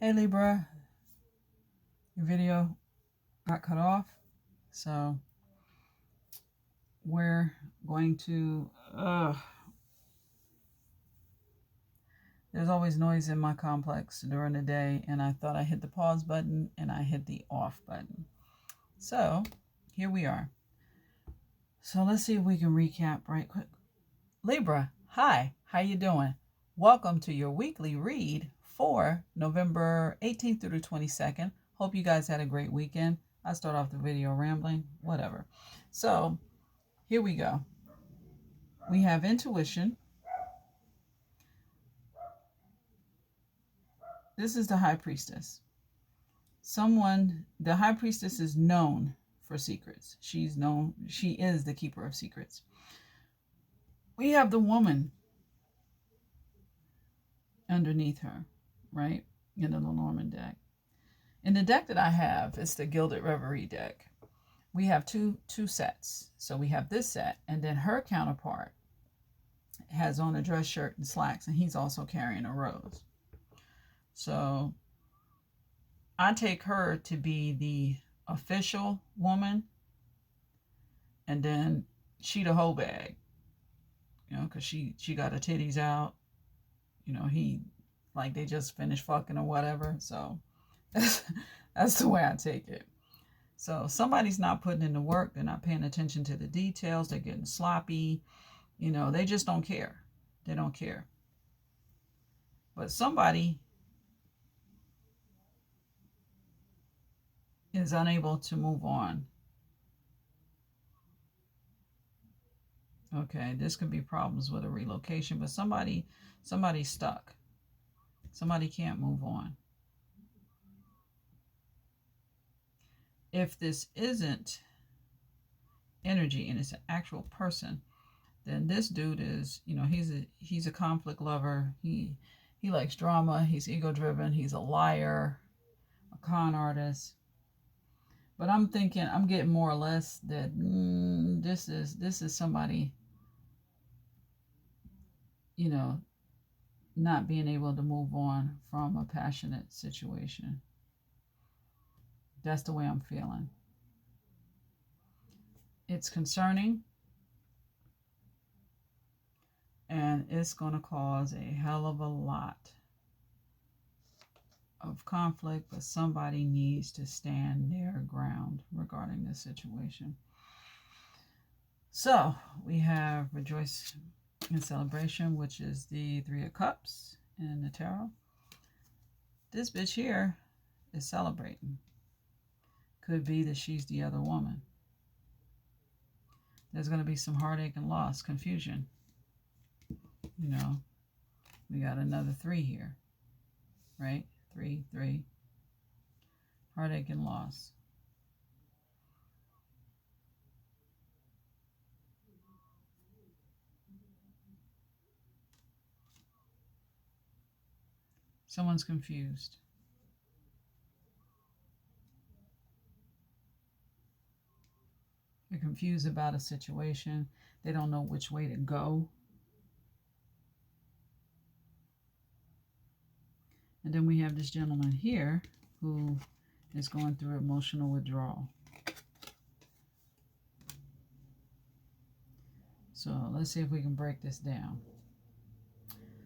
Hey Libra, your video got cut off, so we're going to. There's always noise in my complex during the day, and I thought I hit the pause button and I hit the off button. So here we are. So let's see if we can recap right quick. Libra, hi, how you doing? Welcome to your weekly read for November 18th through the 22nd. Hope you guys had a great weekend. I start off the video rambling, whatever. So here we go. We have intuition. This is the high priestess. The high priestess is known for secrets. She is the keeper of secrets. We have the woman underneath her, right? In the Lenormand deck. In the deck that I have, it's the Gilded Reverie deck. We have two sets. So we have this set, and then her counterpart has on a dress shirt and slacks, and he's also carrying a rose. So I take her to be the official woman, and then she the whole bag, because she got her titties out. He, like, they just finished fucking or whatever. So that's the way I take it. So somebody's not putting in the work. They're not paying attention to the details. They're getting sloppy. They just don't care. They don't care. But somebody is unable to move on. Okay, this could be problems with a relocation, but somebody's stuck. Somebody can't move on. If this isn't energy and it's an actual person, then this dude is, he's a conflict lover. He likes drama. He's ego driven. He's a liar, a con artist. But I'm getting more or less that this is somebody, not being able to move on from a passionate situation. That's the way I'm feeling. It's concerning, and it's going to cause a hell of a lot of conflict, but somebody needs to stand their ground regarding this situation. So we have Rejoice in Celebration, which is the Three of Cups in the tarot. This bitch here is celebrating. Could be that she's the other woman. There's going to be some heartache and loss, confusion. We got another 3 here, right? 3, 3. Heartache and loss. Someone's confused. They're confused about a situation. They don't know which way to go. And then we have this gentleman here who is going through emotional withdrawal. So let's see if we can break this down.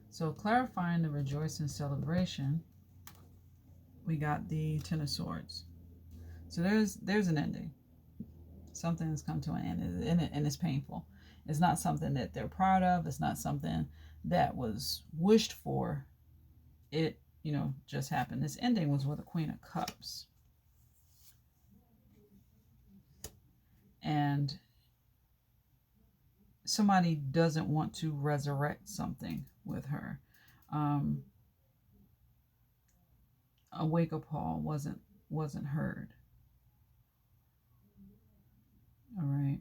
So clarifying the Rejoice in Celebration, we got the Ten of Swords. So there's an ending. Something has come to an end, and it's painful. It's not something that they're proud of. It's not something that was wished for. It, just happened. This ending was with a Queen of Cups. And somebody doesn't want to resurrect something with her. A wake-up call wasn't heard. All right.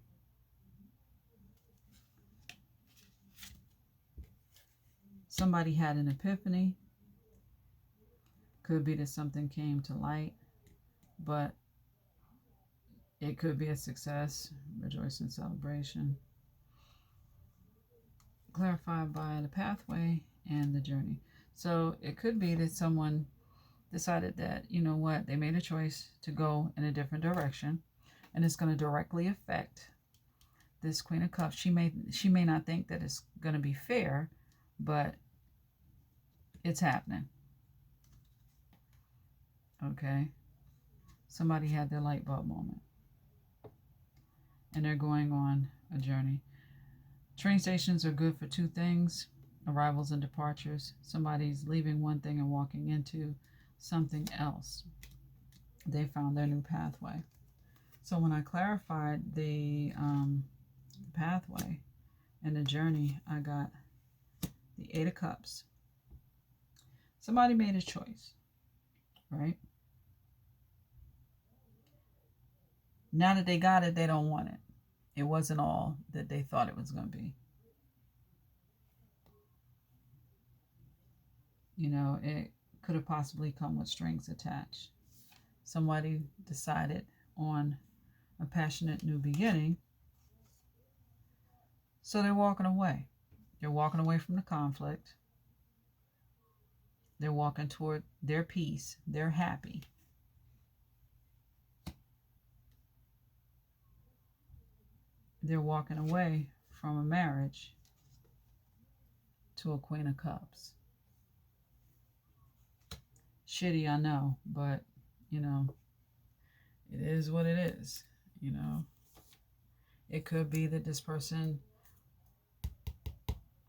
Somebody had an epiphany. Could be that something came to light, but it could be a success. Rejoice in Celebration. Clarified by the pathway and the journey. So it could be that someone decided that, you know what, they made a choice to go in a different direction, and it's going to directly affect this Queen of Cups. She may not think that it's going to be fair, but it's happening. Okay. Somebody had their light bulb moment, and they're going on a journey. Train stations are good for two things: arrivals and departures. Somebody's leaving one thing and walking into something else. They found their new pathway. So when I clarified the pathway and the journey, I got the Eight of Cups. Somebody made a choice, right? Now that they got it, they don't want it. It wasn't all that they thought it was going to be. You know, it could have possibly come with strings attached. Somebody decided on a passionate new beginning, so they're walking away. They're walking away from the conflict. They're walking toward their peace. They're happy. They're walking away from a marriage to a Queen of Cups. Shitty, I know, but, you know, it is what it is, you know. It could be that this person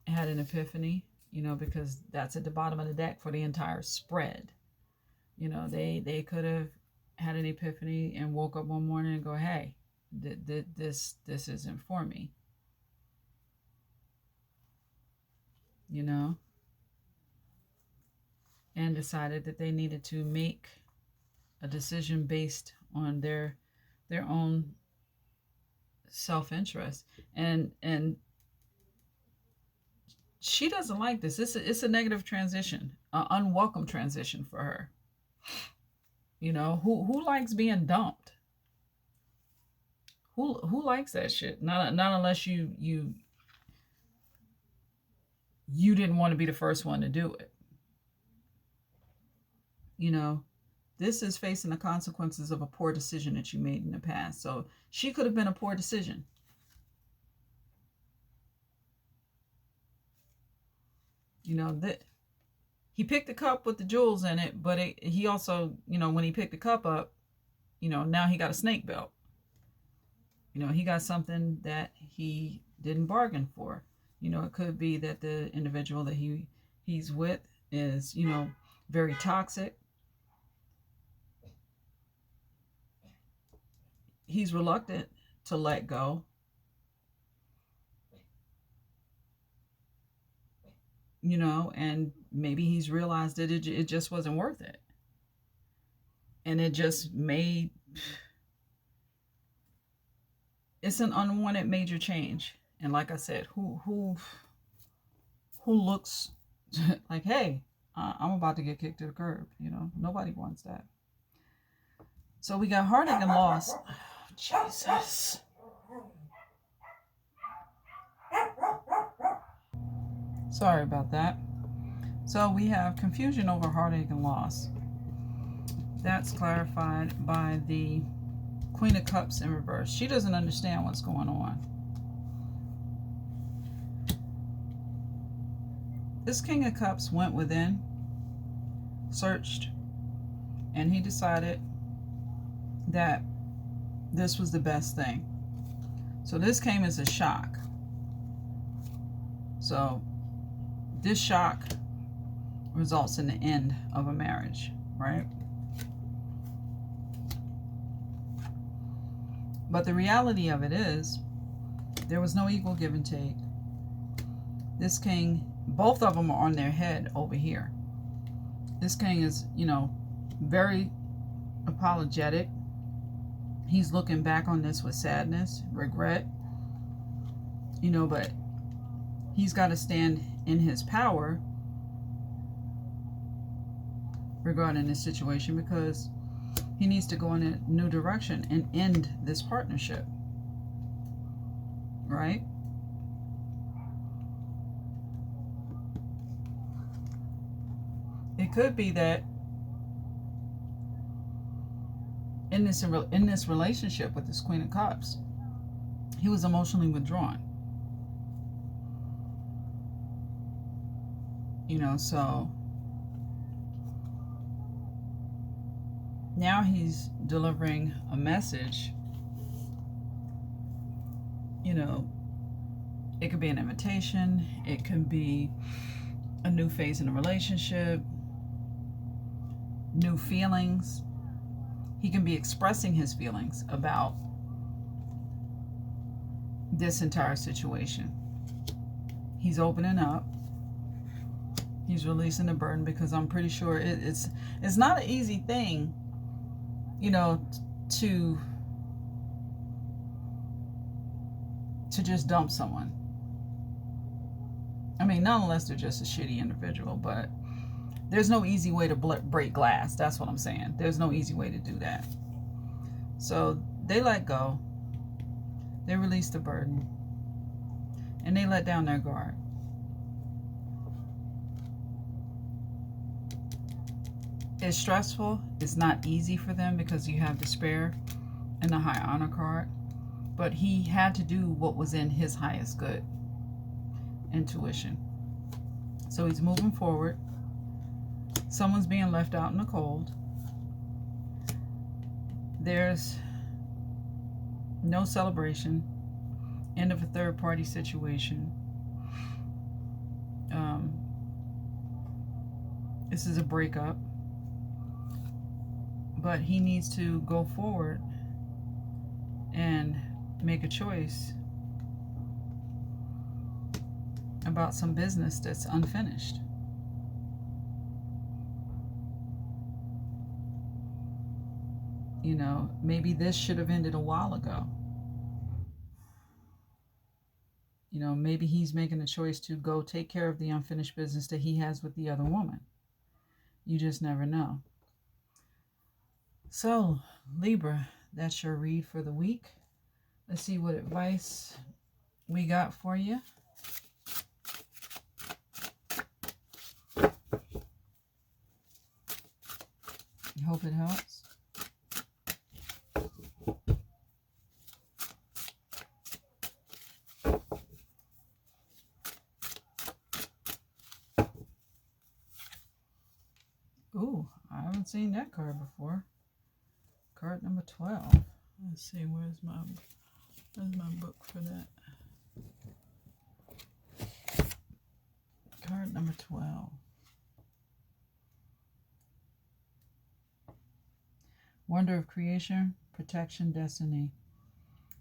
had an epiphany, you know, because that's at the bottom of the deck for the entire spread. You know, they could have had an epiphany and woke up one morning and go, hey, this isn't for me. You know? And decided that they needed to make a decision based on their own self-interest. And she doesn't like this. It's a negative transition, an unwelcome transition for her. You know, who likes being dumped? Who likes that shit? Not unless you didn't want to be the first one to do it. You know, this is facing the consequences of a poor decision that you made in the past. So she could have been a poor decision. You know, that he picked the cup with the jewels in it, but he also, you know, when he picked the cup up, you know, now he got a snake belt. You know, he got something that he didn't bargain for. You know, it could be that the individual that he's with is, you know, very toxic. He's reluctant to let go. You know, and maybe he's realized that it just wasn't worth it. And it just made... It's an unwanted major change. And like I said, who looks like, hey, I'm about to get kicked to the curb. You know, nobody wants that. So we got heartache and loss. Oh, Jesus. Sorry about that. So we have confusion over heartache and loss. That's clarified by the Queen of Cups in reverse. She doesn't understand what's going on. This King of Cups went within, searched, and he decided that this was the best thing. So this came as a shock. So this shock results in the end of a marriage, right? But the reality of it is, there was no equal give and take. This king, both of them are on their head over here. This king is, you know, very apologetic. He's looking back on this with sadness, regret, you know, but he's got to stand in his power regarding this situation, because he needs to go in a new direction and end this partnership, right? It could be that in this relationship with this Queen of Cups, he was emotionally withdrawn. So now he's delivering a message. It could be an invitation. It could be a new phase in a relationship, new feelings. He can be expressing his feelings about this entire situation. He's opening up. He's releasing the burden, because I'm pretty sure it's not an easy thing, to just dump someone. I mean, not unless they're just a shitty individual, but there's no easy way to break glass. That's what I'm saying. There's no easy way to do that. So they let go. They release the burden. And they let down their guard. It's stressful. It's not easy for them, because you have despair and the high honor card. But he had to do what was in his highest good. Intuition. So he's moving forward. Someone's being left out in the cold. There's no celebration. End of a third-party situation. This is a breakup. But he needs to go forward and make a choice about some business that's unfinished. Maybe this should have ended a while ago. Maybe he's making a choice to go take care of the unfinished business that he has with the other woman. You just never know. So, Libra, that's your read for the week. Let's see what advice we got for you. I hope it helps. Ooh, I haven't seen that card before. Card number 12. Let's see, where's my book for that? Card number 12. Wonder of creation, protection, destiny.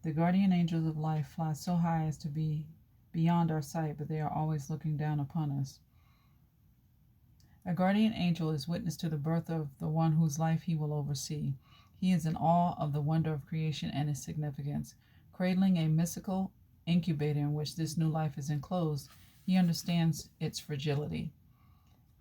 The guardian angels of life fly so high as to be beyond our sight, but they are always looking down upon us. A guardian angel is witness to the birth of the one whose life he will oversee. He is in awe of the wonder of creation and its significance. Cradling a mystical incubator in which this new life is enclosed, he understands its fragility.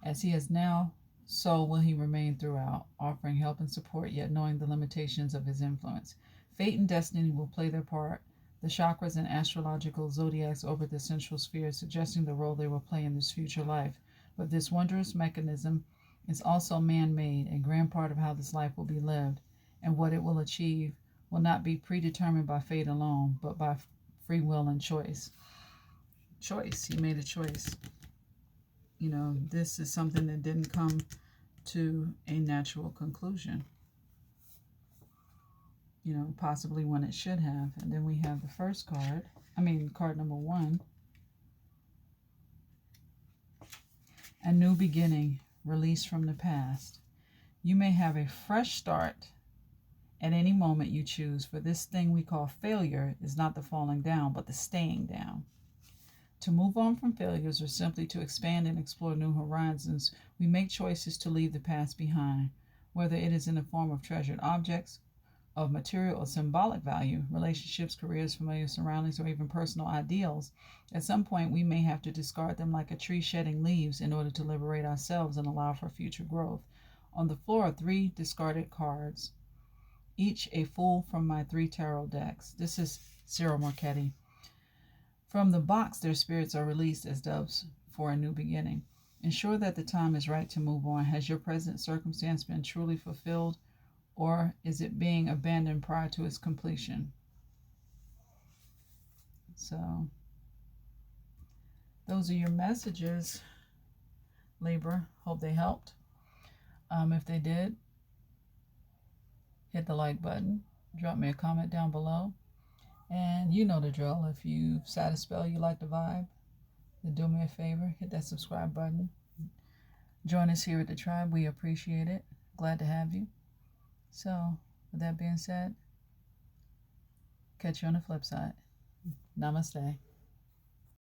As he is now, so will he remain throughout, offering help and support, yet knowing the limitations of his influence. Fate and destiny will play their part. The chakras and astrological zodiacs orbit the central sphere, suggesting the role they will play in this future life. But this wondrous mechanism is also man-made, a grand part of how this life will be lived, and what it will achieve will not be predetermined by fate alone, but by free will and choice. He made a choice. This is something that didn't come to a natural conclusion. Possibly when it should have. And then we have the first card. Card number 1. A new beginning, release from the past. You may have a fresh start at any moment you choose, for this thing we call failure is not the falling down, but the staying down. To move on from failures, or simply to expand and explore new horizons, we make choices to leave the past behind, whether it is in the form of treasured objects, of material or symbolic value, relationships, careers, familiar surroundings, or even personal ideals. At some point, we may have to discard them like a tree shedding leaves in order to liberate ourselves and allow for future growth. On the floor are 3 discarded cards, each a fool from my 3 tarot decks. This is Cyril Marchetti. From the box, their spirits are released as doves for a new beginning. Ensure that the time is right to move on. Has your present circumstance been truly fulfilled, or is it being abandoned prior to its completion? So those are your messages, Libra. Hope they helped. If they did, hit the like button. Drop me a comment down below. And you know the drill. If you've sat a spell, you like the vibe, then do me a favor. Hit that subscribe button. Join us here at the tribe. We appreciate it. Glad to have you. So, with that being said, catch you on the flip side. Namaste.